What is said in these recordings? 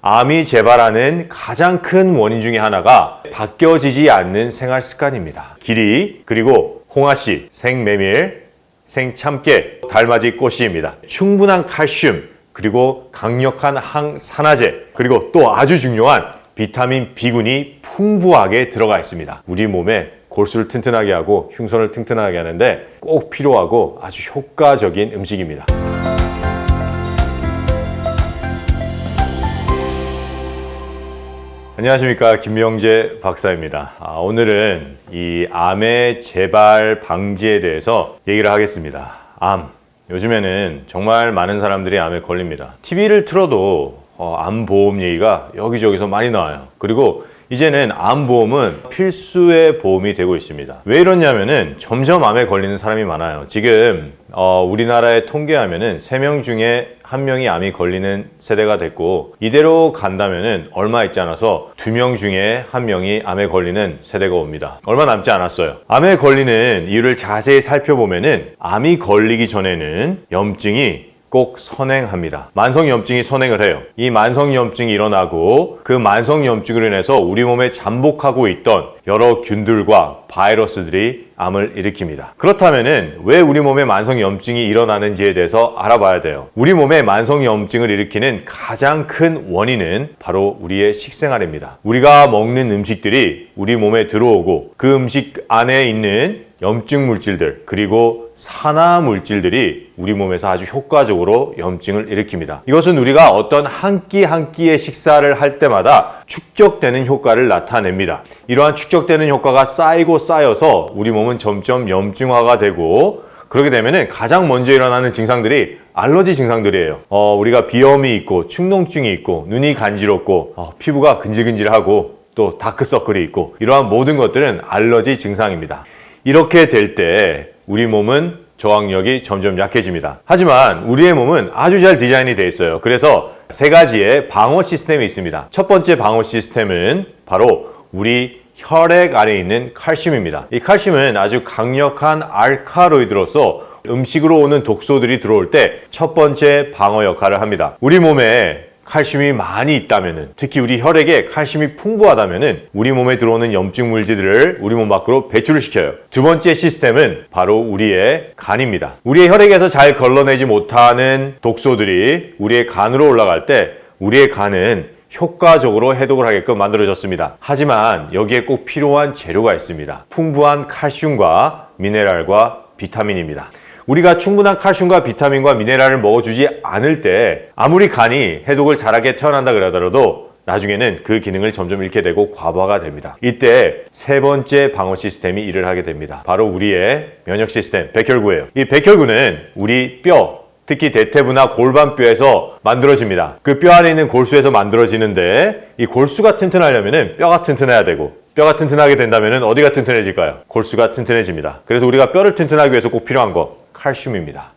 암이 재발하는 가장 큰 원인 중에 하나가 바뀌어지지 않는 생활 습관입니다. 기리, 그리고 홍아씨, 생메밀, 생참깨, 달맞이 꽃씨입니다. 충분한 칼슘, 그리고 강력한 항산화제, 그리고 또 아주 중요한 비타민 B군이 풍부하게 들어가 있습니다. 우리 몸에 골수를 튼튼하게 하고 흉선을 튼튼하게 하는데 꼭 필요하고 아주 효과적인 음식입니다. 안녕하십니까, 김명재 박사입니다. 오늘은 이 암의 재발 방지에 대해서 얘기를 하겠습니다. 암, 요즘에는 정말 많은 사람들이 암에 걸립니다. TV를 틀어도 암보험 얘기가 여기저기서 많이 나와요. 그리고 이제는 암보험은 필수의 보험이 되고 있습니다. 왜 이러냐면은 점점 암에 걸리는 사람이 많아요. 지금 우리나라에 통계하면은 3명 중에 1명이 암이 걸리는 세대가 됐고, 이대로 간다면은 얼마 있지 않아서 2명 중에 1명이 암에 걸리는 세대가 옵니다. 얼마 남지 않았어요. 암에 걸리는 이유를 자세히 살펴보면은 암이 걸리기 전에는 염증이 꼭 선행합니다. 만성염증이 선행을 해요. 이 만성염증이 일어나고 그 만성염증으로 인해서 우리 몸에 잠복하고 있던 여러 균들과 바이러스들이 암을 일으킵니다. 그렇다면은 왜 우리 몸에 만성염증이 일어나는지에 대해서 알아봐야 돼요. 우리 몸에 만성염증을 일으키는 가장 큰 원인은 바로 우리의 식생활입니다. 우리가 먹는 음식들이 우리 몸에 들어오고 그 음식 안에 있는 염증 물질들, 그리고 산화 물질들이 우리 몸에서 아주 효과적으로 염증을 일으킵니다. 이것은 우리가 어떤 한 끼 한 끼의 식사를 할 때마다 축적되는 효과를 나타냅니다. 이러한 축적되는 효과가 쌓이고 쌓여서 우리 몸은 점점 염증화가 되고, 그렇게 되면은 가장 먼저 일어나는 증상들이 알러지 증상들이에요. 우리가 비염이 있고 축농증이 있고 눈이 간지럽고 피부가 근질근질하고 또 다크서클이 있고, 이러한 모든 것들은 알러지 증상입니다. 이렇게 될 때 우리 몸은 저항력이 점점 약해집니다. 하지만 우리의 몸은 아주 잘 디자인이 되어 있어요. 그래서 3가지의 방어 시스템이 있습니다. 첫 번째 방어 시스템은 바로 우리 혈액 안에 있는 칼슘입니다. 이 칼슘은 아주 강력한 알칼로이드로서 음식으로 오는 독소들이 들어올 때 첫 번째 방어 역할을 합니다. 우리 몸에 칼슘이 많이 있다면은, 특히 우리 혈액에 칼슘이 풍부하다면은 우리 몸에 들어오는 염증 물질들을 우리 몸 밖으로 배출을 시켜요. 두 번째 시스템은 바로 우리의 간입니다. 우리의 혈액에서 잘 걸러내지 못하는 독소들이 우리의 간으로 올라갈 때 우리의 간은 효과적으로 해독을 하게끔 만들어졌습니다. 하지만 여기에 꼭 필요한 재료가 있습니다. 풍부한 칼슘과 미네랄과 비타민입니다. 우리가 충분한 칼슘과 비타민과 미네랄을 먹어주지 않을 때 아무리 간이 해독을 잘하게 태어난다 그러더라도 나중에는 그 기능을 점점 잃게 되고 과부하가 됩니다. 이때 3번째 방어 시스템이 일을 하게 됩니다. 바로 우리의 면역 시스템, 백혈구예요. 이 백혈구는 우리 뼈, 특히 대퇴부나 골반뼈에서 만들어집니다. 그 뼈 안에 있는 골수에서 만들어지는데, 이 골수가 튼튼하려면 뼈가 튼튼해야 되고, 뼈가 튼튼하게 된다면 어디가 튼튼해질까요? 골수가 튼튼해집니다. 그래서 우리가 뼈를 튼튼하기 위해서 꼭 필요한 거, 칼슘입니다.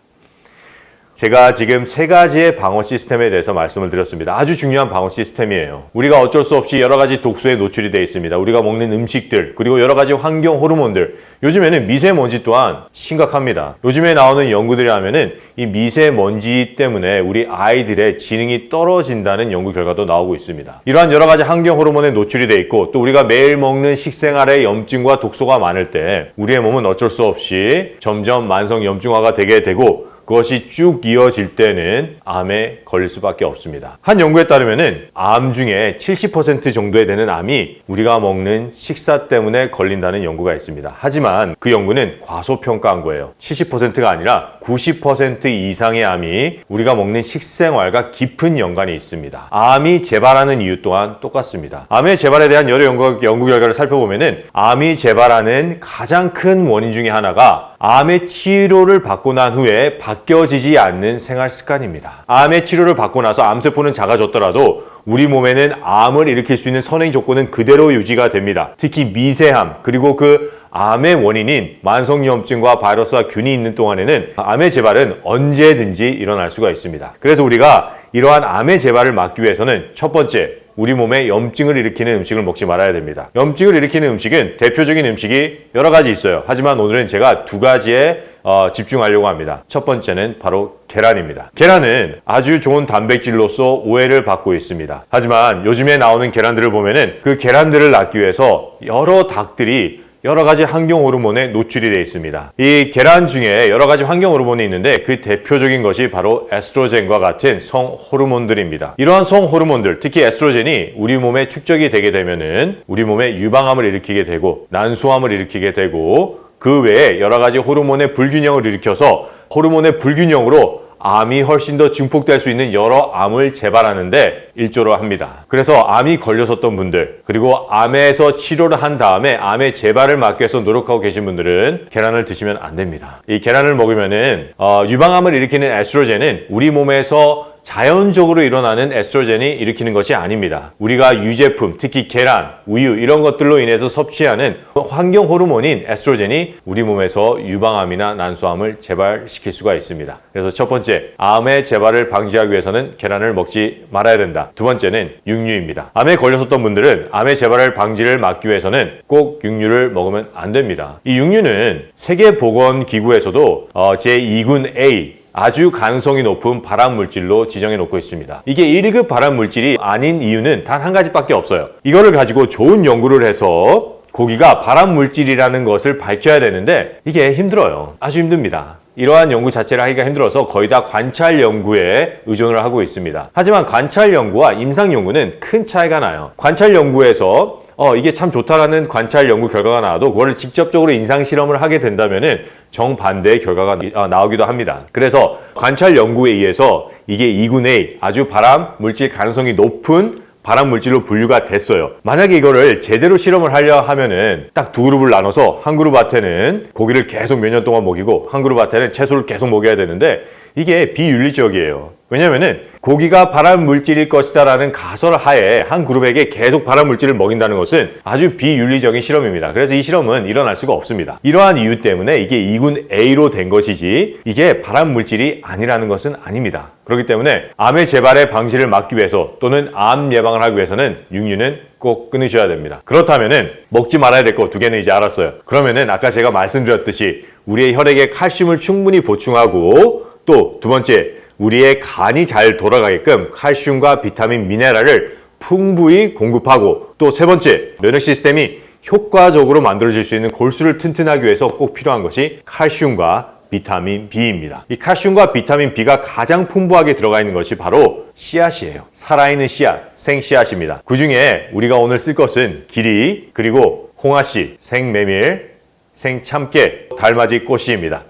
제가 지금 3가지의 방어 시스템에 대해서 말씀을 드렸습니다. 아주 중요한 방어 시스템이에요. 우리가 어쩔 수 없이 여러 가지 독소에 노출이 되어 있습니다. 우리가 먹는 음식들, 그리고 여러 가지 환경 호르몬들, 요즘에는 미세먼지 또한 심각합니다. 요즘에 나오는 연구들이 하면은 이 미세먼지 때문에 우리 아이들의 지능이 떨어진다는 연구 결과도 나오고 있습니다. 이러한 여러 가지 환경 호르몬에 노출이 되어 있고, 또 우리가 매일 먹는 식생활에 염증과 독소가 많을 때 우리의 몸은 어쩔 수 없이 점점 만성 염증화가 되게 되고, 그것이 쭉 이어질 때는 암에 걸릴 수밖에 없습니다. 한 연구에 따르면은 암 중에 70% 정도에 되는 암이 우리가 먹는 식사 때문에 걸린다는 연구가 있습니다. 하지만 그 연구는 과소평가한 거예요. 70%가 아니라 90% 이상의 암이 우리가 먹는 식생활과 깊은 연관이 있습니다. 암이 재발하는 이유 또한 똑같습니다. 암의 재발에 대한 여러 연구 결과를 살펴보면은 암이 재발하는 가장 큰 원인 중에 하나가 암의 치료를 받고 난 후에 바뀌어지지 않는 생활 습관입니다. 암의 치료를 받고 나서 암세포는 작아졌더라도 우리 몸에는 암을 일으킬 수 있는 선행 조건은 그대로 유지가 됩니다. 특히 미세암, 그리고 그 암의 원인인 만성염증과 바이러스와 균이 있는 동안에는 암의 재발은 언제든지 일어날 수가 있습니다. 그래서 우리가 이러한 암의 재발을 막기 위해서는 첫 번째, 우리 몸에 염증을 일으키는 음식을 먹지 말아야 됩니다. 염증을 일으키는 음식은 대표적인 음식이 여러 가지 있어요. 하지만 오늘은 제가 2가지의 집중하려고 합니다. 첫 번째는 바로 계란입니다. 계란은 아주 좋은 단백질로서 오해를 받고 있습니다. 하지만 요즘에 나오는 계란들을 보면은 그 계란들을 낳기 위해서 여러 닭들이 여러 가지 환경 호르몬에 노출이 되어 있습니다. 이 계란 중에 여러 가지 환경 호르몬이 있는데 그 대표적인 것이 바로 에스트로겐과 같은 성 호르몬들입니다. 이러한 성 호르몬들, 특히 에스트로겐이 우리 몸에 축적이 되게 되면은 우리 몸에 유방암을 일으키게 되고 난소암을 일으키게 되고 그 외에 여러 가지 호르몬의 불균형을 일으켜서 호르몬의 불균형으로 암이 훨씬 더 증폭될 수 있는 여러 암을 재발하는데 일조를 합니다. 그래서 암이 걸렸었던 분들, 그리고 암에서 치료를 한 다음에 암의 재발을 막기 위해서 노력하고 계신 분들은 계란을 드시면 안 됩니다. 이 계란을 먹으면은 유방암을 일으키는 에스트로겐은 우리 몸에서 자연적으로 일어나는 에스트로겐이 일으키는 것이 아닙니다. 우리가 유제품, 특히 계란, 우유 이런 것들로 인해서 섭취하는 환경 호르몬인 에스트로겐이 우리 몸에서 유방암이나 난소암을 재발시킬 수가 있습니다. 그래서 첫 번째, 암의 재발을 방지하기 위해서는 계란을 먹지 말아야 된다. 두 번째는 육류입니다. 암에 걸렸었던 분들은 암의 재발을 방지를 막기 위해서는 꼭 육류를 먹으면 안 됩니다. 이 육류는 세계보건기구에서도 제2군 A 아주 가능성이 높은 발암물질로 지정해 놓고 있습니다. 이게 1급 발암물질이 아닌 이유는 단 한 가지밖에 없어요. 이거를 가지고 좋은 연구를 해서 고기가 발암물질이라는 것을 밝혀야 되는데 이게 힘들어요. 아주 힘듭니다. 이러한 연구 자체를 하기가 힘들어서 거의 다 관찰 연구에 의존을 하고 있습니다. 하지만 관찰 연구와 임상 연구는 큰 차이가 나요. 관찰 연구에서 이게 참 좋다라는 관찰 연구 결과가 나와도 그걸 직접적으로 임상 실험을 하게 된다면은 정반대의 결과가 나오기도 합니다. 그래서 관찰 연구에 의해서 이게 2군 A 아주 발암 물질 가능성이 높은 발암 물질로 분류가 됐어요. 만약에 이거를 제대로 실험을 하려 하면은 딱 두 그룹을 나눠서 한 그룹한테는 고기를 계속 몇 년 동안 먹이고 한 그룹한테는 채소를 계속 먹여야 되는데 이게 비윤리적이에요. 왜냐면은 고기가 발암 물질일 것이다 라는 가설 하에 한 그룹에게 계속 발암 물질을 먹인다는 것은 아주 비윤리적인 실험입니다. 그래서 이 실험은 일어날 수가 없습니다. 이러한 이유 때문에 이게 2군 A로 된 것이지 이게 발암 물질이 아니라는 것은 아닙니다. 그렇기 때문에 암의 재발의 방지를 막기 위해서 또는 암 예방을 하기 위해서는 육류는 꼭 끊으셔야 됩니다. 그렇다면은 먹지 말아야 될 거 두 개는 이제 알았어요. 그러면은 아까 제가 말씀드렸듯이 우리의 혈액에 칼슘을 충분히 보충하고 또 두 번째 우리의 간이 잘 돌아가게끔 칼슘과 비타민, 미네랄을 풍부히 공급하고 또 세 번째 면역 시스템이 효과적으로 만들어질 수 있는 골수를 튼튼하기 위해서 꼭 필요한 것이 칼슘과 비타민 B입니다. 이 칼슘과 비타민 B가 가장 풍부하게 들어가 있는 것이 바로 씨앗이에요. 살아있는 씨앗, 생씨앗입니다. 그 중에 우리가 오늘 쓸 것은 기리, 그리고 홍아씨, 생메밀, 생참깨, 달맞이 꽃씨입니다.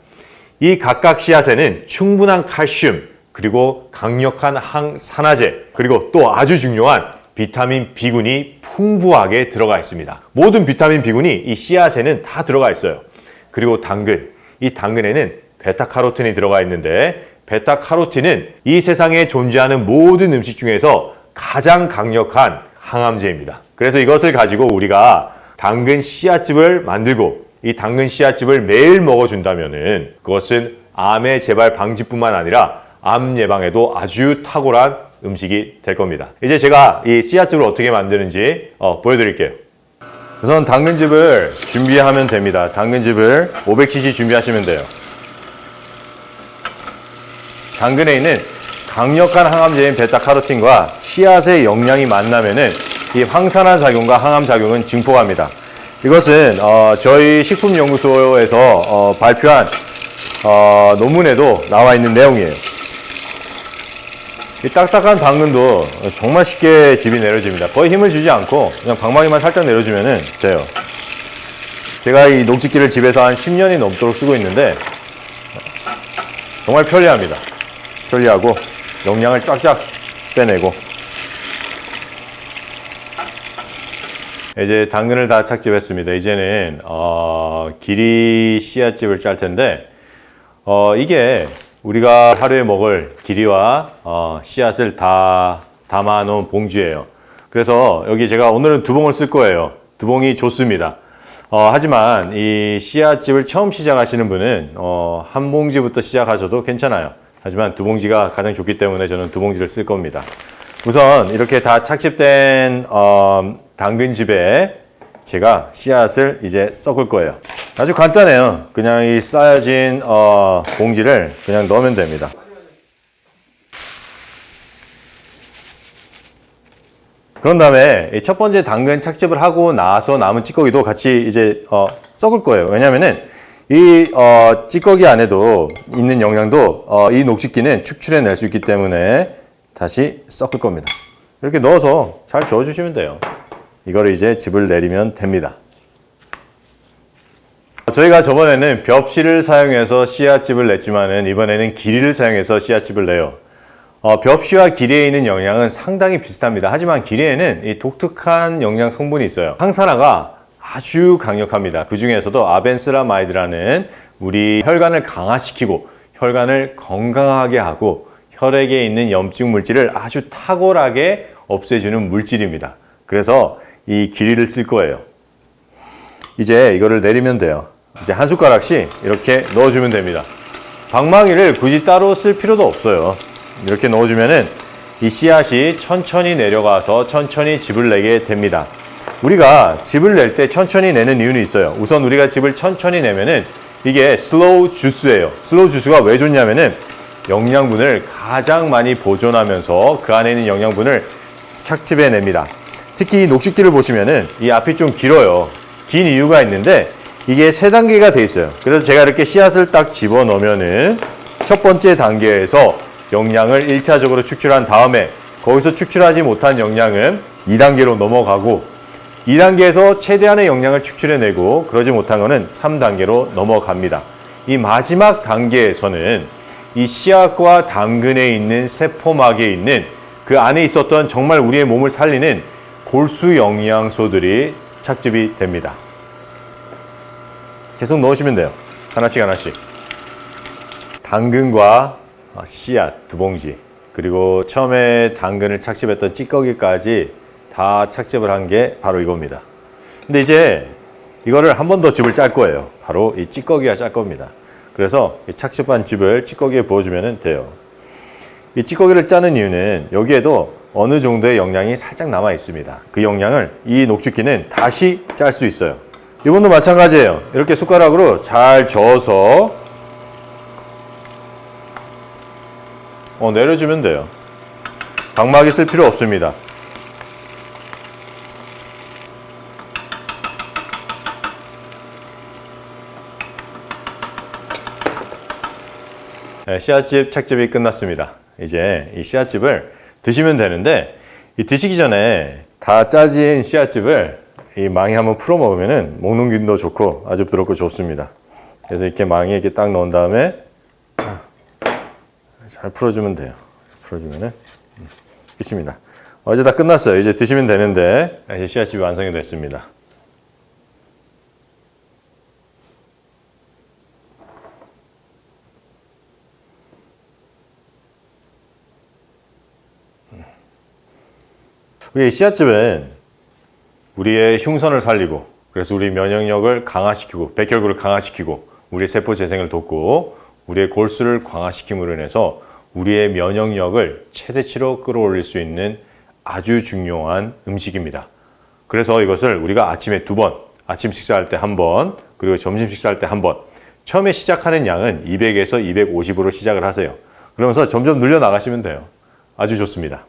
이 각각 씨앗에는 충분한 칼슘, 그리고 강력한 항산화제, 그리고 또 아주 중요한 비타민 B군이 풍부하게 들어가 있습니다. 모든 비타민 B군이 이 씨앗에는 다 들어가 있어요. 그리고 당근, 이 당근에는 베타카로틴이 들어가 있는데 베타카로틴은 이 세상에 존재하는 모든 음식 중에서 가장 강력한 항암제입니다. 그래서 이것을 가지고 우리가 당근 씨앗즙을 만들고 이 당근 씨앗즙을 매일 먹어준다면은 그것은 암의 재발 방지뿐만 아니라 암 예방에도 아주 탁월한 음식이 될 겁니다. 이제 제가 이 씨앗즙을 어떻게 만드는지 보여드릴게요. 우선 당근즙을 준비하면 됩니다. 당근즙을 500cc 준비하시면 돼요. 당근에 있는 강력한 항암제인 베타카로틴과 씨앗의 영양이 만나면은 이 항산화 작용과 항암 작용은 증폭합니다. 이것은 저희 식품연구소에서 발표한 논문에도 나와 있는 내용이에요. 이 딱딱한 당근도 정말 쉽게 즙이 내려집니다. 거의 힘을 주지 않고 그냥 방망이만 살짝 내려주면 돼요. 제가 이 녹즙기를 집에서 한 10년이 넘도록 쓰고 있는데 정말 편리합니다. 편리하고 영양을 쫙쫙 빼내고 이제 당근을 다 착즙했습니다. 이제는 기리 씨앗즙을 짤 텐데 이게 우리가 하루에 먹을 기리와 씨앗을 다 담아 놓은 봉지예요. 그래서 여기 제가 오늘은 2봉을 쓸 거예요. 2봉이 좋습니다. 하지만 이 씨앗즙을 처음 시작하시는 분은 한 봉지부터 시작하셔도 괜찮아요. 하지만 2봉지가 가장 좋기 때문에 저는 2봉지를 쓸 겁니다. 우선 이렇게 다 착즙된 당근즙에 제가 씨앗을 이제 섞을 거예요. 아주 간단해요. 그냥 이 쌓여진 봉지를 그냥 넣으면 됩니다. 그런 다음에 첫 번째 당근 착즙을 하고 나서 남은 찌꺼기도 같이 이제 섞을 거예요. 왜냐면은 이 찌꺼기 안에도 있는 영양도 이 녹즙기는 축출해낼 수 있기 때문에 다시 섞을 겁니다. 이렇게 넣어서 잘 저어주시면 돼요. 이거를 이제 즙을 내리면 됩니다. 저희가 저번에는 벽실을 사용해서 씨앗즙을 냈지만은 이번에는 기리를 사용해서 씨앗즙을 내요. 벽시와 기리에 있는 영양은 상당히 비슷합니다. 하지만 기리에는 이 독특한 영양 성분이 있어요. 항산화가 아주 강력합니다. 그 중에서도 아벤스라마이드라는 우리 혈관을 강화시키고 혈관을 건강하게 하고 혈액에 있는 염증 물질을 아주 탁월하게 없애주는 물질입니다. 그래서 이 기리를 쓸 거예요. 이제 이거를 내리면 돼요. 이제 한 숟가락씩 이렇게 넣어주면 됩니다. 방망이를 굳이 따로 쓸 필요도 없어요. 이렇게 넣어주면은 이 씨앗이 천천히 내려가서 천천히 즙을 내게 됩니다. 우리가 즙을 낼 때 천천히 내는 이유는 있어요. 우선 우리가 즙을 천천히 내면은 이게 슬로우 주스예요. 슬로우 주스가 왜 좋냐면은 영양분을 가장 많이 보존하면서 그 안에 있는 영양분을 착즙해 냅니다. 특히 이 녹즙기를 보시면은 이 앞이 좀 길어요. 긴 이유가 있는데 이게 3단계가 돼 있어요. 그래서 제가 이렇게 씨앗을 딱 집어 넣으면은 첫 번째 단계에서 영양을 1차적으로 축출한 다음에 거기서 축출하지 못한 영양은 2단계로 넘어가고 2단계에서 최대한의 영양을 축출해내고 그러지 못한 거는 3단계로 넘어갑니다. 이 마지막 단계에서는 이 씨앗과 당근에 있는 세포막에 있는 그 안에 있었던 정말 우리의 몸을 살리는 골수 영양소들이 착즙이 됩니다. 계속 넣으시면 돼요. 하나씩 하나씩. 당근과 씨앗 2봉지 그리고 처음에 당근을 착즙했던 찌꺼기까지 다 착즙을 한 게 바로 이겁니다. 근데 이제 이거를 한 번 더 즙을 짤 거예요. 바로 이 찌꺼기가 짤 겁니다. 그래서 이 착즙한 즙을 찌꺼기에 부어주면 돼요. 이 찌꺼기를 짜는 이유는 여기에도 어느 정도의 영양이 살짝 남아 있습니다. 그 영양을 이 녹즙기는 다시 짤 수 있어요. 이번도 마찬가지예요. 이렇게 숟가락으로 잘 저어서 내려주면 돼요. 방망이 쓸 필요 없습니다. 네, 씨앗즙 착즙이 끝났습니다. 이제 이 씨앗즙을 드시면 되는데 이 드시기 전에 다 짜진 씨앗즙을 이 망에 한번 풀어 먹으면은 먹는 기분도 좋고 아주 부드럽고 좋습니다. 그래서 이렇게 망에 이렇게 딱 넣은 다음에 잘 풀어주면 돼요. 풀어주면은 끝입니다. 이제 다 끝났어요. 이제 드시면 되는데 이제 씨앗즙이 완성이 됐습니다. 우리 씨앗즙은 우리의 흉선을 살리고 그래서 우리 면역력을 강화시키고 백혈구를 강화시키고 우리의 세포 재생을 돕고 우리의 골수를 강화시킴으로 인해서 우리의 면역력을 최대치로 끌어올릴 수 있는 아주 중요한 음식입니다. 그래서 이것을 우리가 아침에 2번, 아침 식사할 때 1번, 그리고 점심 식사할 때 1번, 처음에 시작하는 양은 200에서 250으로 시작을 하세요. 그러면서 점점 늘려나가시면 돼요. 아주 좋습니다.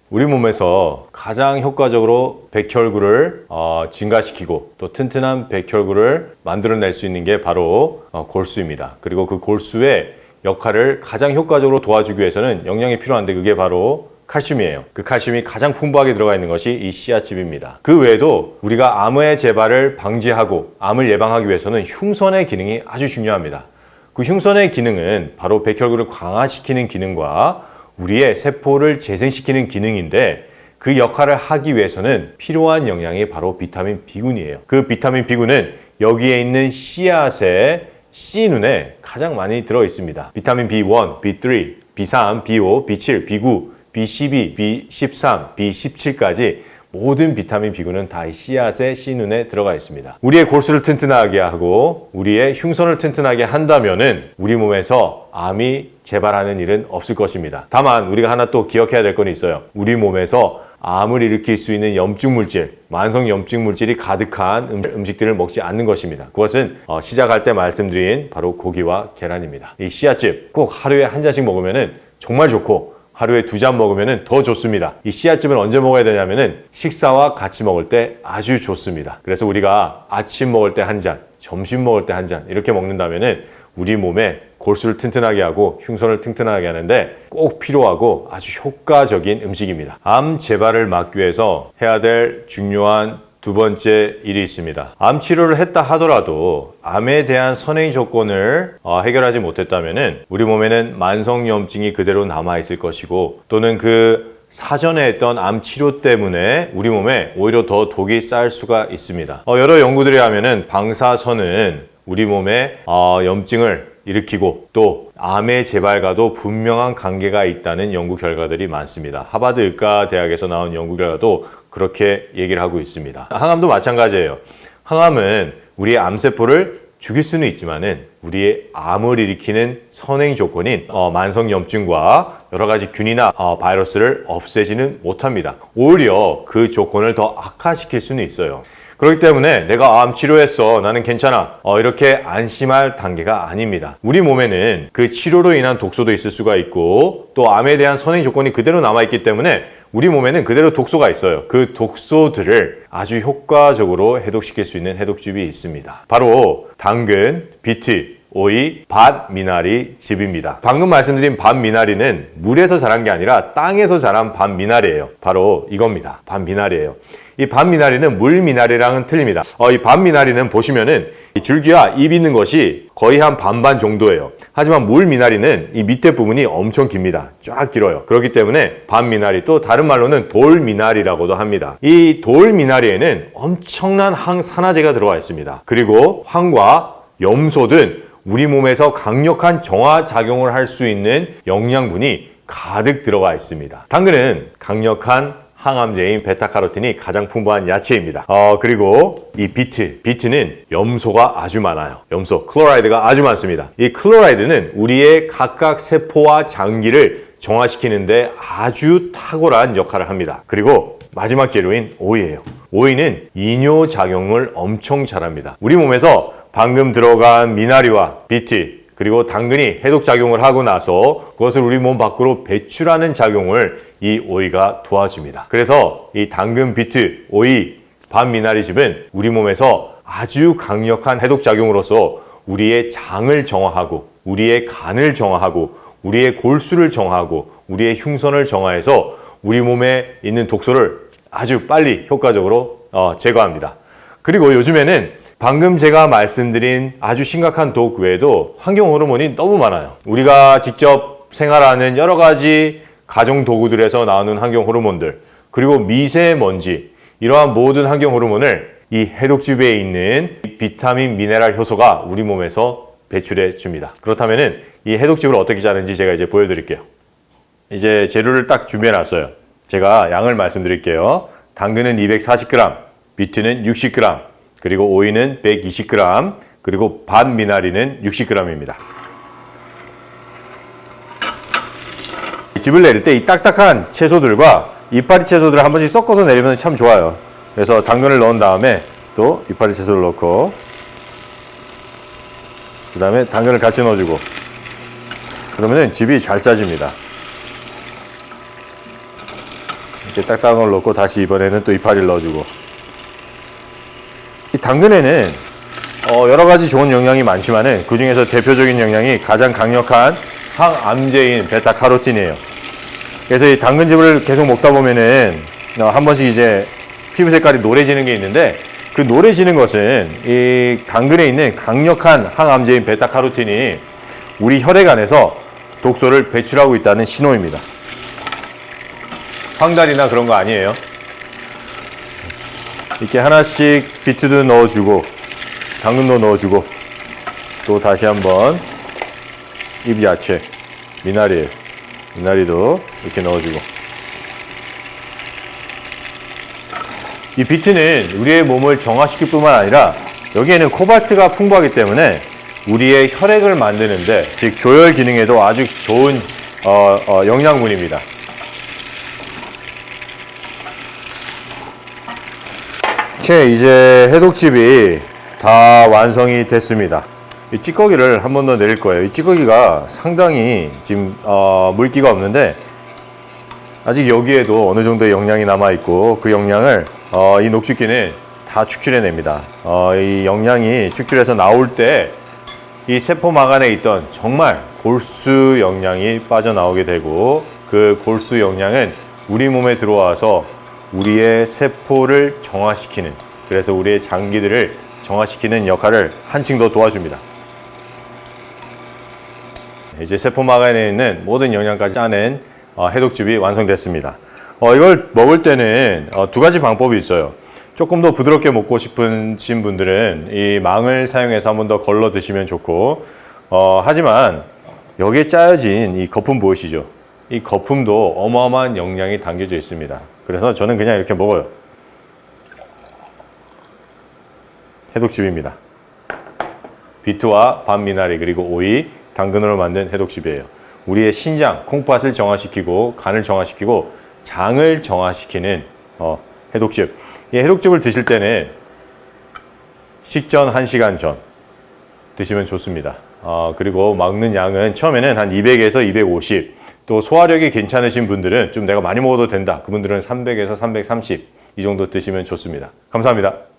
우리 몸에서 가장 효과적으로 백혈구를 증가시키고 또 튼튼한 백혈구를 만들어낼 수 있는 게 바로 골수입니다. 그리고 그 골수의 역할을 가장 효과적으로 도와주기 위해서는 영양이 필요한데 그게 바로 칼슘이에요. 그 칼슘이 가장 풍부하게 들어가 있는 것이 이 씨앗즙입니다. 그 외에도 우리가 암의 재발을 방지하고 암을 예방하기 위해서는 흉선의 기능이 아주 중요합니다. 그 흉선의 기능은 바로 백혈구를 강화시키는 기능과 우리의 세포를 재생시키는 기능인데 그 역할을 하기 위해서는 필요한 영양이 바로 비타민 B군이에요. 그 비타민 B군은 여기에 있는 씨앗의 C눈에 가장 많이 들어 있습니다. 비타민 B1, B3, B3, B5, B7, B9, B12, B13, B17까지 모든 비타민 B군은 다 이 씨앗의 C눈에 들어가 있습니다. 우리의 골수를 튼튼하게 하고 우리의 흉선을 튼튼하게 한다면은 우리 몸에서 암이 재발하는 일은 없을 것입니다. 다만 우리가 하나 또 기억해야 될 건 있어요. 우리 몸에서 암을 일으킬 수 있는 염증 물질, 만성 염증 물질이 가득한 음식들을 먹지 않는 것입니다. 그것은 시작할 때 말씀드린 바로 고기와 계란입니다. 이 씨앗즙 꼭 하루에 한 잔씩 먹으면 정말 좋고 하루에 2잔 먹으면 더 좋습니다. 이 씨앗즙은 언제 먹어야 되냐면은 식사와 같이 먹을 때 아주 좋습니다. 그래서 우리가 아침 먹을 때 한 잔, 점심 먹을 때 한 잔 이렇게 먹는다면은 우리 몸에 골수를 튼튼하게 하고 흉선을 튼튼하게 하는데 꼭 필요하고 아주 효과적인 음식입니다. 암 재발을 막기 위해서 해야 될 중요한 두 번째 일이 있습니다. 암 치료를 했다 하더라도 암에 대한 선행 조건을 해결하지 못했다면 우리 몸에는 만성염증이 그대로 남아있을 것이고 또는 그 사전에 했던 암 치료 때문에 우리 몸에 오히려 더 독이 쌓일 수가 있습니다. 여러 연구들에 하면은 방사선은 우리 몸에 염증을 일으키고 또 암의 재발과도 분명한 관계가 있다는 연구 결과들이 많습니다. 하버드 의과대학에서 나온 연구 결과도 그렇게 얘기를 하고 있습니다. 항암도 마찬가지예요. 항암은 우리의 암세포를 죽일 수는 있지만은 우리의 암을 일으키는 선행 조건인 만성염증과 여러 가지 균이나 바이러스를 없애지는 못합니다. 오히려 그 조건을 더 악화시킬 수는 있어요. 그렇기 때문에 내가 암 치료했어, 나는 괜찮아, 이렇게 안심할 단계가 아닙니다. 우리 몸에는 그 치료로 인한 독소도 있을 수가 있고 또 암에 대한 선행 조건이 그대로 남아있기 때문에 우리 몸에는 그대로 독소가 있어요. 그 독소들을 아주 효과적으로 해독시킬 수 있는 해독즙이 있습니다. 바로 당근, 비트, 오이, 밭미나리 즙입니다. 방금 말씀드린 밭미나리는 물에서 자란 게 아니라 땅에서 자란 밭미나리예요. 바로 이겁니다. 밭미나리예요. 이 밭미나리는 물미나리랑은 틀립니다. 이 밭미나리는 보시면은 이 줄기와 잎 있는 것이 거의 한 반반 정도예요. 하지만 물미나리는 이 밑에 부분이 엄청 깁니다. 쫙 길어요. 그렇기 때문에 밭미나리, 또 다른 말로는 돌미나리라고도 합니다. 이 돌미나리에는 엄청난 항산화제가 들어가 있습니다. 그리고 황과 염소 등 우리 몸에서 강력한 정화작용을 할 수 있는 영양분이 가득 들어가 있습니다. 당근은 강력한 항암제인 베타카로틴이 가장 풍부한 야채입니다. 그리고 이 비트는 염소가 아주 많아요. 염소, 클로라이드가 아주 많습니다. 이 클로라이드는 우리의 각각 세포와 장기를 정화시키는데 아주 탁월한 역할을 합니다. 그리고 마지막 재료인 오이예요. 오이는 이뇨작용을 엄청 잘합니다. 우리 몸에서 방금 들어간 미나리와 비트 그리고 당근이 해독작용을 하고 나서 그것을 우리 몸 밖으로 배출하는 작용을 이 오이가 도와줍니다. 그래서 이 당근, 비트, 오이, 밭미나리즙은 우리 몸에서 아주 강력한 해독작용으로서 우리의 장을 정화하고 우리의 간을 정화하고 우리의 골수를 정화하고 우리의 흉선을 정화해서 우리 몸에 있는 독소를 아주 빨리 효과적으로 제거합니다. 그리고 요즘에는 방금 제가 말씀드린 아주 심각한 독 외에도 환경 호르몬이 너무 많아요. 우리가 직접 생활하는 여러 가지 가정 도구들에서 나오는 환경 호르몬들, 그리고 미세먼지, 이러한 모든 환경 호르몬을 이 해독즙에 있는 비타민, 미네랄 효소가 우리 몸에서 배출해 줍니다. 그렇다면은 이 해독즙을 어떻게 짜는지 제가 이제 보여드릴게요. 이제 재료를 딱 준비해 놨어요. 제가 양을 말씀드릴게요. 당근은 240g, 비트는 60g, 그리고 오이는 120g, 그리고 밭미나리는 60g입니다. 즙을 내릴 때 이 딱딱한 채소들과 이파리 채소들을 한 번씩 섞어서 내리면 참 좋아요. 그래서 당근을 넣은 다음에 또 이파리 채소를 넣고 그 다음에 당근을 같이 넣어주고 그러면은 즙이 잘 짜집니다. 이렇게 딱딱한 걸 넣고 다시 이번에는 또 이파리를 넣어주고. 이 당근에는 여러 가지 좋은 영양이 많지만은 그 중에서 대표적인 영양이 가장 강력한 항암제인 베타카로틴이에요. 그래서 이 당근즙을 계속 먹다 보면은 한 번씩 이제 피부 색깔이 노래지는 게 있는데 그 노래지는 것은 이 당근에 있는 강력한 항암제인 베타카로틴이 우리 혈액 안에서 독소를 배출하고 있다는 신호입니다. 황달이나 그런 거 아니에요. 이렇게 하나씩 비트도 넣어주고 당근도 넣어주고 또 다시 한번 잎야채 미나리도 이렇게 넣어주고. 이 비트는 우리의 몸을 정화시킬 뿐만 아니라 여기에는 코발트가 풍부하기 때문에 우리의 혈액을 만드는데, 즉 조혈 기능에도 아주 좋은 영양분입니다. 오케이, 이제 해독즙이 다 완성이 됐습니다. 이 찌꺼기를 한 번 더 내릴 거예요. 이 찌꺼기가 상당히 지금 물기가 없는데 아직 여기에도 어느 정도의 영양이 남아 있고 그 영양을 이 녹즙기는 다 축출해냅니다. 이 영양이 축출해서 나올 때 이 세포막 안에 있던 정말 골수 영양이 빠져나오게 되고 그 골수 영양은 우리 몸에 들어와서 우리의 세포를 정화시키는, 그래서 우리의 장기들을 정화시키는 역할을 한층 더 도와줍니다. 이제 세포막 안에 있는 모든 영양까지 짜낸 해독즙이 완성됐습니다. 이걸 먹을 때는 두 가지 방법이 있어요. 조금 더 부드럽게 먹고 싶으신 분들은 이 망을 사용해서 한 번 더 걸러 드시면 좋고, 하지만 여기에 짜여진 이 거품 보이시죠? 이 거품도 어마어마한 영양이 담겨져 있습니다. 그래서 저는 그냥 이렇게 먹어요. 해독즙입니다. 비트와 밤미나리 그리고 오이, 당근으로 만든 해독즙이에요. 우리의 신장, 콩팥을 정화시키고 간을 정화시키고 장을 정화시키는 해독즙. 이 해독즙을 드실 때는 식전 1시간 전 드시면 좋습니다. 그리고 먹는 양은 처음에는 한 200에서 250, 또 소화력이 괜찮으신 분들은 좀 내가 많이 먹어도 된다, 그분들은 300에서 330 이 정도 드시면 좋습니다. 감사합니다.